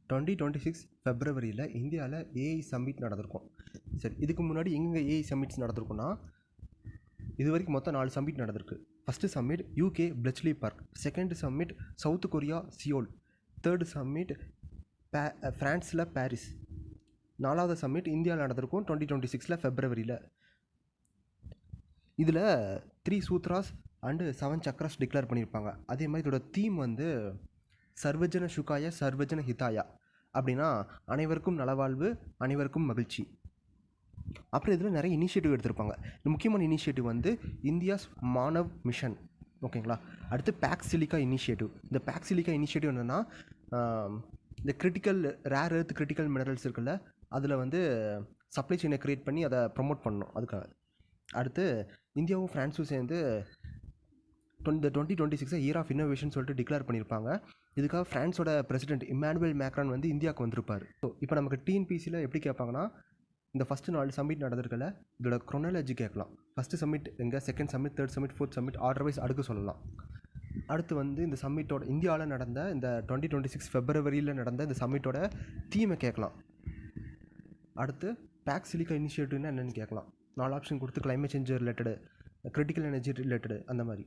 2026 ஃபெப்ரவரியில் இந்தியாவில் AI submit நடந்திருக்கும். சரி, இதுக்கு முன்னாடி எங்கே ஏஐ சம்மிட்ஸ் நடந்திருக்குன்னா, இது வரைக்கும் மொத்தம் 4 சம்மிட் நடந்திருக்கு. First summit UK Bletchley Park, second summit South Korea Seoul, third summit ஃப்ரான்ஸில் பாரிஸ், 4வது சம்மிட் இந்தியாவில் நடந்திருக்கும் 2026 ஃபெப்ரவரியில். இதில் 3 சூத்ராஸ் அண்டு 7 சக்ராஸ் டிக்ளேர் பண்ணியிருப்பாங்க. அதே மாதிரி இதோட தீம் வந்து சர்வஜன சுகாய சர்வஜன ஹிதாயா, அப்படின்னா அனைவருக்கும் நலவாழ்வு அனைவருக்கும் மகிழ்ச்சி. அப்புறம் இதில் நிறைய இனிஷியேட்டிவ் எடுத்திருப்பாங்க. முக்கியமான இனிஷியேட்டிவ் வந்து இந்தியாஸ் மானவ் மிஷன், ஓகேங்களா. அடுத்து பேக்சிலிக்கா இனிஷியேட்டிவ். இந்த பேக்சிலிக்கா இனிஷியேட்டிவ் என்னென்னா, இந்த critical rare earth critical minerals இருக்குல்ல, அதில் வந்து சப்ளை செயினை க்ரியேட் பண்ணி அதை ப்ரொமோட் பண்ணணும் அதுக்காக. அடுத்து இந்தியாவும் ஃப்ரான்ஸும் சேர்ந்து இந்த 2026 இயர் ஆஃப் இன்னோவேஷன் சொல்லிட்டு டிக்ளேர் பண்ணியிருப்பாங்க. இதுக்காக ஃப்ரான்ஸோட பிரசிடென்ட் இமானுவேல் மேக்ரான் வந்து இந்தியாவுக்கு வந்திருப்பார். ஸோ இப்போ நமக்கு டிஎன்பிசியில் எப்படி கேட்பாங்கன்னா, இந்த ஃபஸ்ட்டு 4 சம்மிட் நடந்திருக்கல, இதோட க்ரோனாலஜி கேட்கலாம். ஃபஸ்ட்டு சம்மிட் எங்கே, second summit, third summit, fourth summit, orderwise அடுக்க சொல்லலாம். அடுத்து வந்து இந்த சம்மிட்டோட இந்தியாவில் நடந்த இந்த 2026 ஃபெப்ரவரியில் நடந்த இந்த சம்மிட்டோட தீமை கேட்கலாம். அடுத்து பேக்சிலிக்கா இனிஷியேட்டிவ்னா என்னென்னு கேட்கலாம். 4 ஆப்ஷன் கொடுத்து climate change related, critical energy related, அந்த மாதிரி.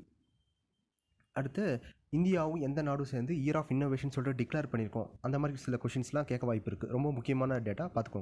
அடுத்து இந்தியாவும் எந்த நாடும் சேர்ந்து இயர் ஆஃப் இன்னோவேஷன் சொல்லிட்டு டிக்ளேர் பண்ணியிருக்கோம். அந்த மாதிரி சில கொஷின்ஸ்லாம் கேட்க வாய்ப்பு இருக்குது. ரொம்ப முக்கியமான டேட்டா, பார்த்துக்கோங்க.